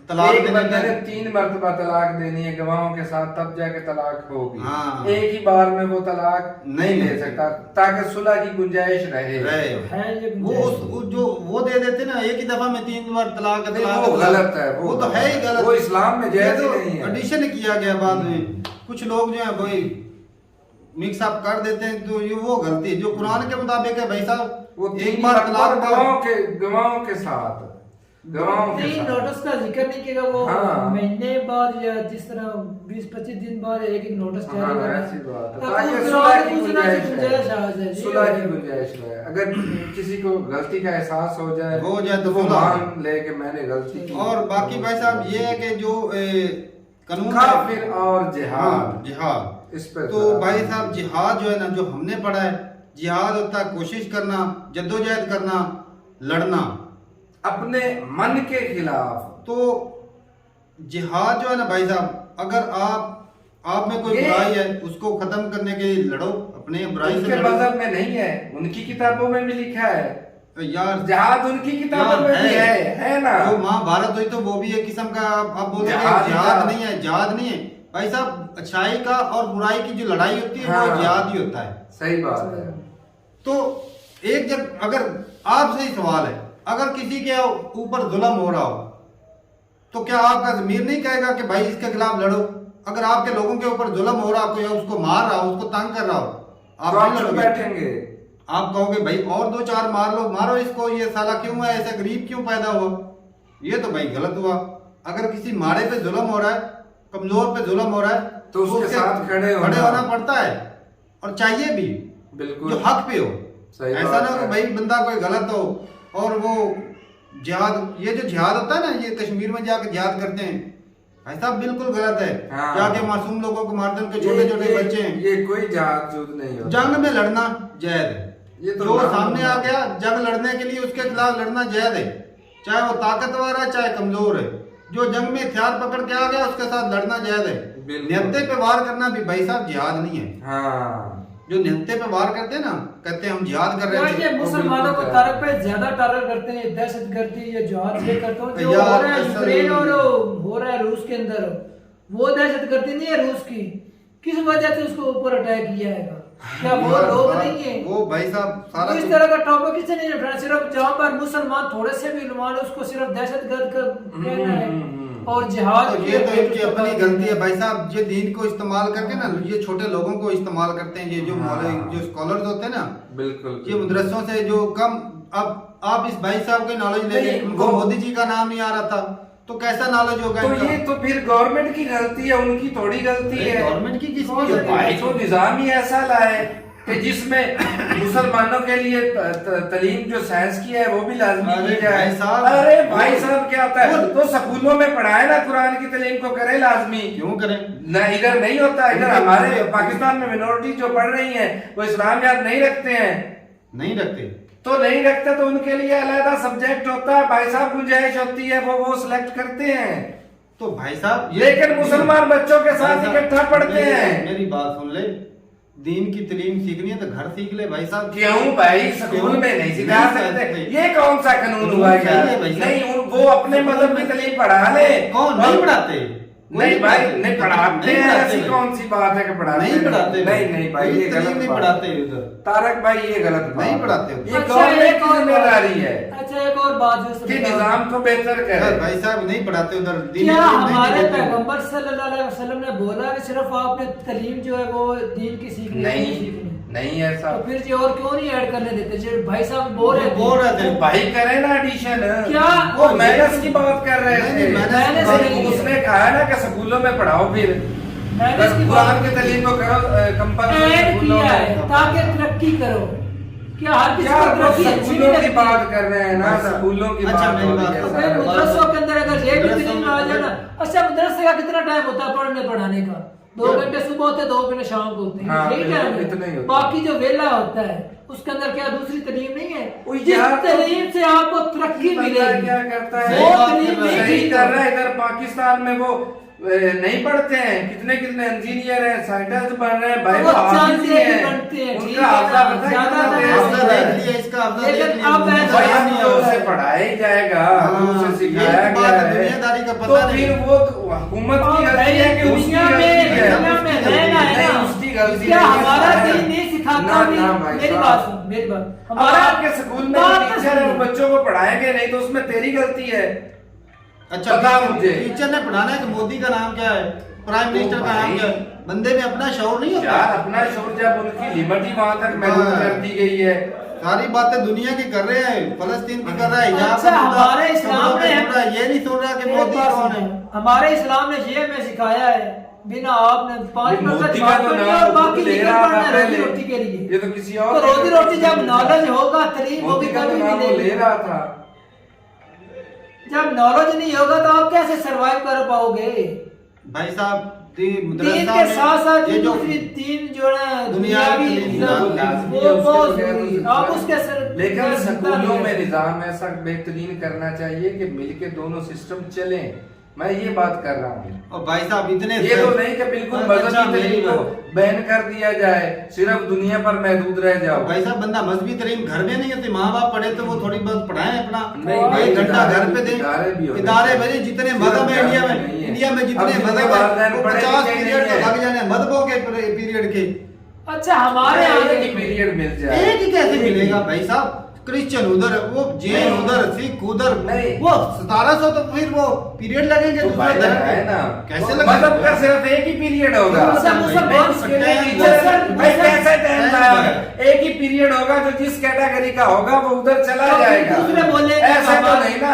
तलाक एक बंदे ने 3 मरतबा तलाक देनी है गवाहों के साथ, तब जाके तलाक होगी। हाँ। एक ही बार में वो तलाक नहीं दे सकता, ताकि सुलह की गुंजाइश रहे। वो जो वो दे देते ना एक ही दफा में 3 बार तलाक, वो गलत है, वो तो है ही गलत, वो इस्लाम में जायज तो नहीं है। एडिशन किया गया बाद में, कुछ लोग जो है भाई मिक्स अप कर देते हैं, तो ये वो गलती जो कुरान के मुताबिक है भाई साहब। वो एक बार तलाक गवाहों के साथ नोटिस का जिक्र नहीं किया, वो हाँ। महीने बाद या जिस तरह 20-25 दिन बाद एक नोटिस जारी सुलह की गुंजाइश है। अगर किसी को गलती का एहसास हो जाए तो वो मान ले कि मैंने गलती की। और बाकी भाई साहब ये है कि जो कानून काफिर और जिहाद, इस पर तो भाई साहब जिहाद जो है ना, जो हमने पढ़ा है, जिहाद होता है कोशिश करना, जद्दोजहद करना, लड़ना अपने मन के खिलाफ। तो जिहाद जो है ना भाई साहब, अगर आप आप में कोई बुराई है उसको खत्म करने के लिए लड़ो, अपने बुराई से उनके लड़ो। मजहब में नहीं है, उनकी किताबों में भी लिखा है यार, जिहाद उनकी किताबों में भी है ना। जो महाभारत हुई तो वो भी एक किस्म का आप बोलोगे जिहाद नहीं है, जिहाद नहीं है भाई साहब। अच्छाई का और बुराई की जो लड़ाई होती है वो जिहाद ही होता है। सही बात है। तो एक जब अगर आपसे ही सवाल है, अगर किसी के ऊपर जुल्म हो रहा हो तो क्या आपका ज़मीर नहीं कहेगा कि भाई इसके खिलाफ लड़ो? अगर आपके लोगों के ऊपर जुल्म हो रहा, कोई उसको मार रहा हो, उसको तंग कर रहा हो, आप नहीं लड़ोगे? बैठेंगे, आप कहोगे भाई और 2-4 मार लो, मारो इसको, ये साला क्यों है, ऐसे गरीब क्यों पैदा हुआ? ये तो भाई गलत हुआ। अगर किसी माड़े पे जुल्म हो रहा है, कमजोर पे जुल्म हो रहा है तो उसके साथ खड़े होना पड़ता है और चाहिए भी, बिल्कुल, जो हक पे हो। ऐसा ना हो भाई बंदा कोई गलत हो और वो जिहाद, ये जो जिहाद होता है ना, ये कश्मीर में जाकर जिहाद करते हैं, ऐसा बिल्कुल गलत है। जाके मासूम लोगों को मारते हैं, उनके छोटे छोटे बच्चे हैं। ये कोई जिहाद नहीं होता। जंग में लड़ना जायज है, ये तो जो सामने आ गया जंग लड़ने के लिए उसके खिलाफ लड़ना जायज है, चाहे वो ताकतवर है चाहे कमजोर है। जो जंग में हथियार पकड़ के आ गया उसके साथ लड़ना जायज है। निहत्ते पे वार करना भी भाई साहब जिहाद नहीं है। हाँ, जो निहत्ते पे वार करते हैं ना, कहते हैं हम जिहाद कर रहे थे। मुसलमानों को तरफ पे ज्यादा टारगेट करते हैं, दहशतगर्दी या जिहाद ये करते हैं। जो हो रहा है यूक्रेन और हो रहा है रूस के अंदर, वो दहशतगर्दी नहीं है रूस की, किस वजह से उसको ऊपर अटैक किया है? क्या वो लोग नहीं है? वो भाई साहब सारा इस तरह का टॉपिक किसे नहीं उठाना, सिर्फ जहाँ पर मुसलमान थोड़े से भी मान उसको सिर्फ दहशतगर्द कहना है और जिहाद। तो ये तो इनकी अपनी गलती है भाई साहब। ये दीन को इस्तेमाल करके ना, ये छोटे लोगों को इस्तेमाल करते हैं। ये जो जो स्कॉलर्स होते हैं ना, बिल्कुल, ये मदरसों से जो कम, अब आप इस भाई साहब की नॉलेज ले लें, उनको मोदी जी का नाम नहीं आ रहा था तो कैसा नॉलेज होगा? तो ये तो फिर गवर्नमेंट की गलती है, उनकी थोड़ी गलती है। गवर्नमेंट की किसकी? भाई तो निजाम ही ऐसा लाए कि जिसमें मुसलमानों के लिए तालीम जो साइंस की है वो भी लाजमी की जाए। अरे भाई साहब क्या होता है, तो स्कूलों में पढ़ाए ना, कुरान की तालीम को करे लाजमी। क्यों करें ना? इधर नहीं होता। इधर हमारे पाकिस्तान में मिनोरिटी जो पढ़ रही है वो इस्लामियात नहीं रखते हैं, नहीं रखते तो नहीं रखते तो उनके लिए अलग सब्जेक्ट होता है भाई साहब, गुंजाइश होती है, वो सिलेक्ट करते हैं। तो भाई साहब लेकिन मुसलमान बच्चों के साथ इकट्ठा पढ़ते हैं। मेरी बात सुन ले, दीन की तालीम सीखनी है तो घर सीख ले भाई साहब। क्यों भाई, स्कूल में नहीं सिखा सकते? ये कौन सा कानून हुआ यार? नहीं, वो अपने मजहब की तालीम पढ़ा ले। कौन नहीं पढ़ाते? नहीं भाई, नहीं पढ़ाते हैं, ऐसी कौन सी बात है कि पढ़ाते नहीं पढ़ाते? नहीं भाई, ये गलत नहीं पढ़ाते उधर। तारक भाई ये गलत नहीं पढ़ाते, ये गवर्नमेंट की जिम्मेदारी है। अच्छा एक और बात कि निजाम को बेहतर करे। भाई साहब नहीं पढ़ाते उधर। क्या हमारे पैगंबर सल्लल्लाहु अलैहि वसल्लम ने बोला कि सिर्फ आपने तालीम जो है वो दीन की सीखनी है? नहीं ऐसा। तो फिर जी और क्यों नहीं ऐड करने देते? जो भाई साहब बोल रहे थे भाई करे ना एडिशन। क्या वो मैनर्स की बात कर रहे थे? उसने कहा ना कि स्कूलों में पढ़ाओ, फिर कुरान की तालीम को करो कंपल्सरी किया है ताकि तरक्की करो। क्या हर किसी को तरक्की स्कूलों की बात कर रहे हैं ना, स्कूलों की बात हो रही है। मदरसों के अंदर अगर ये भी तालीम आ जाए ना, अच्छा मदरसे का कितना टाइम होता है पढ़ने पढ़ाने का? 2 घंटे सुबह होते हैं, 2 घंटे शाम को होते हैं, ठीक है। बाकी जो वेला होता है उसके अंदर क्या दूसरी तालीम नहीं है? जिस तालीम से आपको तरक्की मिलेगी, क्या करता है वो तालीम नहीं कर रहा है। इधर पाकिस्तान में वो नहीं पढ़ते हैं, कितने कितने इंजीनियर हैं, साइंटिस्ट बन रहे हैं भाई, वो बनते हैं, उनका हाफजा पता है इसका लेकिन अब से पढ़ाया ही जाएगा, उसे सिखाया गया है, दुनियादारी का तो फिर वो हुकूमत की गलती है कि उसकी गलती क्या हमारा दीन नहीं सिखाता? मेरी बात हमारा आपके स्कूल में टीचर है, बच्चों को पढ़ाएंगे नहीं तो उसमें तेरी गलती है। अच्छा मुझे टीचर ने पढ़ाना है कि मोदी का नाम क्या है, प्राइम मिनिस्टर का नाम क्या है? बंदे में अपना शौर नहीं होता यार। अपना शौर जब उनकी लिमिट ही वहां तक महदूद कर दी गई है। सारी बातें दुनिया की कर रहे हैं, फलस्तीन की कर रहा है। अच्छा हमारे इस्लाम ने ये नहीं सोच रहा कि मोदी कौन है। हमारे इस्लाम ने ये हमें सिखाया है, बिना आपने 5 मोदी का तो और बाकी ले रहा था रोजी रोटी के लिए। ये तो किसी और तो रोजी रोटी जब नॉलेज होगा, तालीम होगी, कभी वो ले रहा था। जब नॉलेज नहीं होगा तो आप कैसे सरवाइव कर पाओगे? भाई साहब दीन के साथ साथ ये जो तीन जो है दुनियावी आप उसके लेकिन स्कूलों में निजाम ऐसा बेहतरीन करना चाहिए कि मिलके दोनों सिस्टम चलें। मैं ये बात कर रहा हूँ। और भाई साहब इतने ये तो नहीं कि बिल्कुल मजहबी तरीके को बैन कर दिया जाए, सिर्फ दुनिया पर महदूद रह जाओ। भाई साहब बंदा मजहबी तरीन घर में नहीं है, माँ बाप पढ़े तो वो थोड़ी बहुत पढ़ाए अपना, नहीं, एक घंटा घर पे दे। इदारे भाई जितने मजहब है इंडिया में जितने मजहब है 50 पीरियड लग जाने मजहबों के पीरियड के। अच्छा हमारे यहाँ की पीरियड मिल जाए, एक ही कैसे मिलेगा भाई साहब? क्रिश्चियन उधर, वो जैन उधर, सिख उधर, वो 1700 तो फिर वो पीरियड लगेंगे तो दूसरे धर्म के। है ना, कैसे मतलब का सिर्फ एक ही पीरियड होगा। एक ही पीरियड होगा, जो जिस कैटेगरी का होगा वो उधर चला जाएगा। दूसरे बोले ऐसा तो नहीं ना,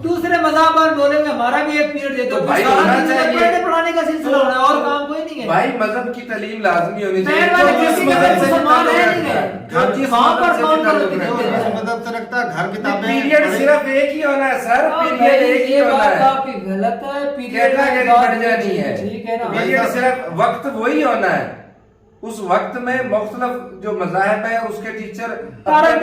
दूसरे मज़हब पर बोलेंगे हमारा भी एक पीरियड दे दो, भाई होना चाहिए। पढ़ाने का सिलसिला होना है और काम कोई नहीं है भाई। मजहब की तालीम लाजमी होनी चाहिए। मदद से रखता घर किताबें पीरियड सिर्फ एक ही होना है सर, पीरियड एक ही होना है। काफी गलत है, कैटेगरी बढ़ जानी है। ठीक है ना, पीरियड सिर्फ वक्त वही होना है, उस वक्त में मुख्तलिफ जो मज़ाहिब है उसके टीचर।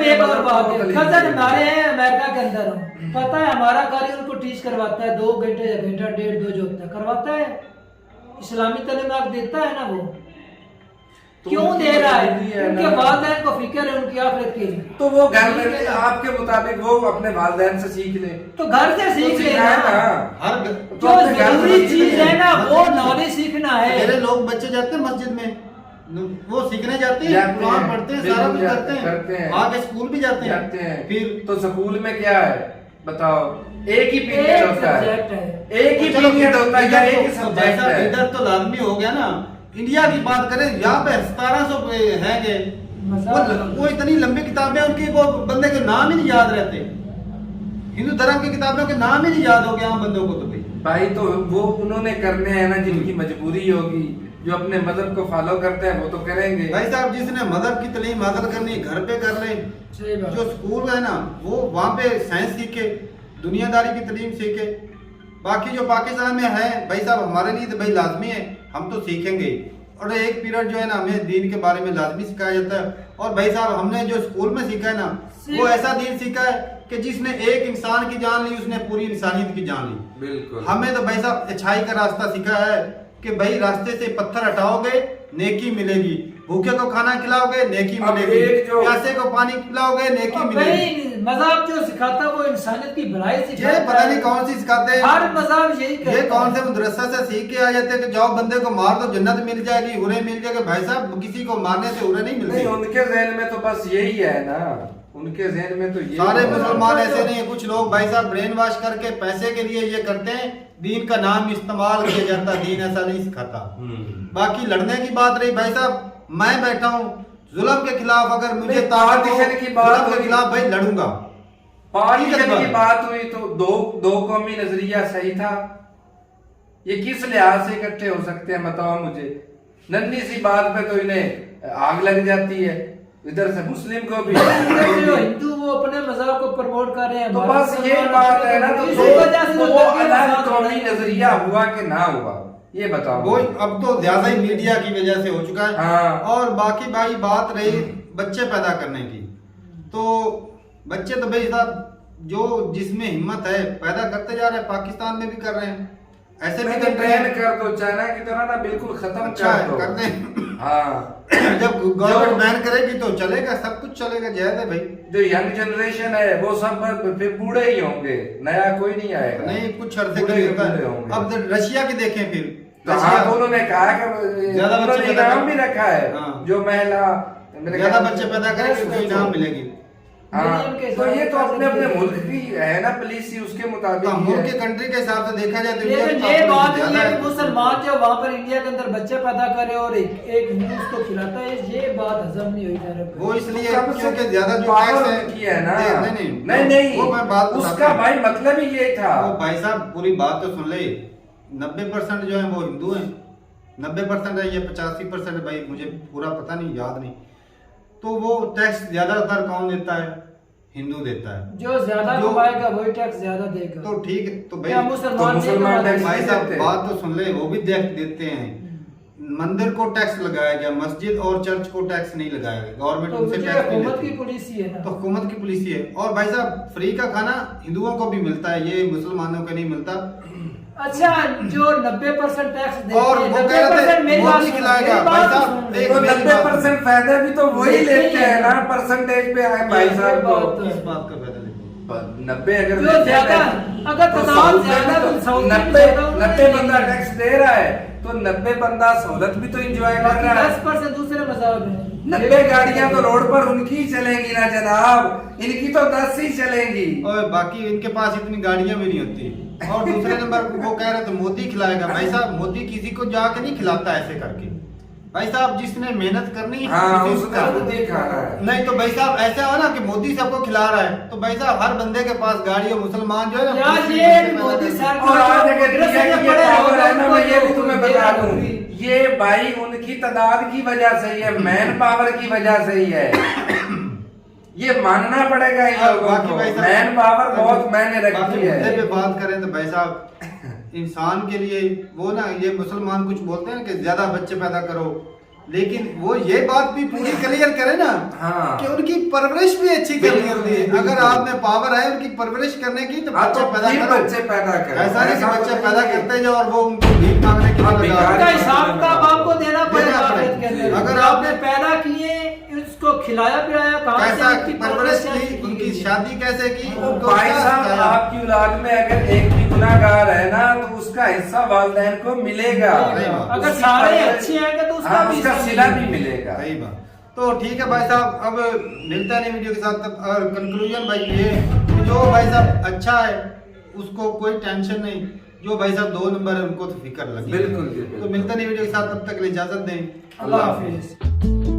एक और बात है, कजन हमारे हैं अमेरिका के अंदर, पता है हमारा कार्य उनको टीच करवाता है 2 घंटे या घंटा 1.5-2 जो होता है करवाता है, इस्लामी तालीम आप देता है ना वो, क्यों दे रहा है? उनके वालिदैन को फिक्र है उनकी आखिरत की, तो वो घर में आपके मुताबिक वो अपने वालिदैन से सीख ले, तो घर से सीख ले हर जो जरूरी चीज है ना वो नॉलेज सीखना है। मेरे लोग बच्चे जाते हैं मस्जिद में, वो सीखने जाते हैं, कुरान पढ़ते हैं, सारा कुछ करते हैं, आगे स्कूल भी जाते हैं। फिर तो स्कूल में क्या है बताओ? एक ही पीरियड होता है, एक ही पीरियड होता है या एक ही सब्जेक्ट है। इधर तो लाजमी हो गया ना। इंडिया की बात करें, यहाँ पे 1700 है वो इतनी लंबी किताबें उनकी, वो बंदे के नाम ही नहीं याद रहते, हिंदू धर्म की किताबों के नाम ही नहीं याद हो गया हम बंदों को। तो भाई तो वो उन्होंने करने हैं ना जिनकी मजबूरी होगी, जो अपने मजहब को फॉलो करते हैं वो तो करेंगे। भाई साहब जिसने मजहब की तालीम हासिल करनी घर पे कर ले, जो स्कूल है ना वो वहाँ पे साइंस सीखे, दुनियादारी की तालीम सीखे। बाकी जो पाकिस्तान में है भाई साहब हमारे लिए तो भाई लाजमी है, हम तो सीखेंगे। और एक पीरियड जो है ना हमें दीन के बारे में लाजमी सिखाया जाता है। और भाई साहब हमने जो स्कूल में सीखा है ना वो ऐसा दीन सीखा है कि जिसने एक इंसान की जान ली उसने पूरी इंसानियत की जान ली। बिल्कुल। हमें तो भाई साहब अच्छाई का रास्ता सीखा है कि भाई रास्ते से पत्थर हटाओगे नेकी मिलेगी, भूखे को खाना खिलाओगे नेकी मिलेगी, प्यासे को पानी पिलाओगे नेकी मिलेगी। मज़हब जो सिखाता है वो इंसानियत की भलाई सिखाता है। पता नहीं कौन सी सिखाते हैं, हर मज़हब यही कहता है। ये कौन से मदरसा से सीख के आ जाते हैं कि जाओ बंदे को मार दो जन्नत मिल जाएगी, उन्हें मिल जाएगा। भाई साहब किसी को मारने से उन्हें नहीं मिलती। उनके ज़हन में तो बस यही है ना, उनके ज़हन में तो सारे मुसलमान ऐसे नहीं है। कुछ लोग भाई साहब ब्रेन वॉश करके पैसे के लिए ये करते हैं, दीन का नाम इस्तेमाल किया जाता, दीन ऐसा नहीं सिखाता। बाकी लड़ने की बात रही भाई साहब, मैं बैठा हूँ जुल्म के खिलाफ, अगर मुझे पार्टीशन की बात के खिलाफ भाई लड़ूंगा। पार्टीशन की बात हुई तो दो कौमी नजरिया सही था, ये किस लिहाज से इकट्ठे हो सकते हैं बताओ मुझे? नन्ही सी बात पे तो इन्हें आग लग जाती है, इधर से मुस्लिम को भी हिंदू वो अपने मज़हब को प्रमोट कर रहे हैं। तो बस ये बात है ना, तो वो अलग कौमी नजरिया हुआ कि ना हुआ ये बताओ। वो अब तो ज्यादा ही मीडिया की वजह से हो चुका है। हाँ। और बाकी भाई बात रही बच्चे पैदा करने की, तो बच्चे तो भाई साहब जो जिसमें हिम्मत है पैदा करते जा रहे हैं, पाकिस्तान में भी कर रहे हैं, ऐसे भी ट्रेन कर दो, चाइना की तरह ना बिल्कुल खत्म कर दे। हाँ जब गवर्नमेंट बैन करेगी तो चलेगा, सब कुछ चलेगा, जायज है भाई। जो यंग जनरेशन है वो सब फिर बूढ़े ही होंगे, नया कोई नहीं आएगा। नहीं कुछ अर्से के लिए होता है। अब रशिया की देखें फिर, हाँ तो उन्होंने कहा कि ज्यादा बच्चे इनाम भी रखा है। जो महिला ज्यादा बच्चे पैदा करेंगे उसको इनाम मिलेगी। हाँ, तो ये तो अपने अपने मुल्क की है ना पॉलिसी, उसके मुताबिक मुल्क के कंट्री के हिसाब से देखा जाए तो ये बात नहीं है कि मुसलमान जो वहाँ पर इंडिया के अंदर बच्चे पैदा करे और एक हिंदू उसको खिलाता है, ये बात हजम नहीं हुई। वो इसलिए क्योंकि ज्यादा जो टैक्स है ना, नहीं वो मैं बात उसका भाई मतलब ही ये था। वो भाई साहब पूरी बात तो सुन ले, 90% जो है वो हिंदू हैं, 90% है, ये 85% भाई मुझे पूरा पता नहीं, याद नहीं। तो वो टैक्स ज्यादातर कौन देता है? हिंदू देता है। जो ज्यादा कमाएगा वही टैक्स ज्यादा देगा। तो ठीक है, तो भाई मुसलमान भाई साहब बात तो सुन ले, वो भी टैक्स देते हैं। मंदिर को टैक्स लगाया गया, मस्जिद और चर्च को टैक्स नहीं लगाया गया, गवर्नमेंट उनसे टैक्स नहीं लेती। की पॉलिसी है ना, तो हुकूमत की पॉलिसी है। और भाई साहब फ्री का खाना हिंदुओं को भी मिलता है, ये मुसलमानों को नहीं मिलता। अच्छा जो 90% टैक्स और वो कह रहे थे मोदी खिलाएगा भाई साहब, एक 90% फायदा भी तो वही लेते हैं ना, परसेंटेज पे आए भाई साहब को। इस बात का फायदा 90 अगर जो ज्यादा अगर तो तनाव ज्यादा तो 90 बंदा टैक्स दे रहा है तो 90 बंदा सहूलत भी तो एंजॉय कर रहा है। 10% दूसरे मजाक में 90 गाड़ियां तो रोड पर उनकी ही चलेंगी ना जनाब, इनकी तो 10 ही चलेंगी। और बाकी इनके पास इतनी गाड़ियां भी नहीं होती। और दूसरे नंबर वो कह रहे थे मोदी खिलाएगा। भाई साहब मोदी किसी को जाके नहीं खिलाता ऐसे करके। भाई साहब जिसने मेहनत करनी है उसका खुद ही खाना है। नहीं तो भाई साहब ऐसा हो ना कि मोदी सबको खिला रहा है, तो भाई साहब हर बंदे के पास गाड़ी और मुसलमान जो है ना ये मोदी और आज अगर ये पावर है ना, मैं ये भी तुम्हें बता दूं, ये भाई उनकी तादाद की वजह से ही है, मैन पावर की वजह से ही है। ये मानना पड़ेगा इन लोगों को, मैन पावर बहुत मैंने रखी है। पे बात करें तो भाई साहब इंसान के लिए वो ना, ये मुसलमान कुछ बोलते हैं कि ज्यादा बच्चे पैदा करो, लेकिन वो ये बात भी पूरी क्लियर करे ना कि उनकी परवरिश भी अच्छी करनी होती है। अगर आप में पावर है उनकी परवरिश करने की तो बच्चे पैदा करो। ऐसा नहीं कि बच्चे पैदा करते जाओ और वो उनको भीख मांगने की हिसाब का आपको देना पड़ेगा। अगर आपने पैदा किए उसको खिलाया पिलाया कहाँ से, परवरिश की, उनकी शादी कैसे की, भाई साहब आपकी औलाद में अगर एक भी गुनाहगार है ना तो उसका हिस्सा वालिदैन को मिलेगा। अगर सारे अच्छे आएंगे तो उसका सिला भी मिलेगा। सही बात। तो ठीक है भाई साहब, अब मिलता नहीं वीडियो के साथ तब। और कंक्लूजन भाई ये, जो भाई साहब अच्छा है उसको कोई टेंशन नहीं, जो भाई साहब 2 नंबर है उनको तो फिक्र लगी। बिल्कुल। तो मिलता नहीं वीडियो के साथ, तब तक के लिए इजाजत दें। अल्लाह हाफिज।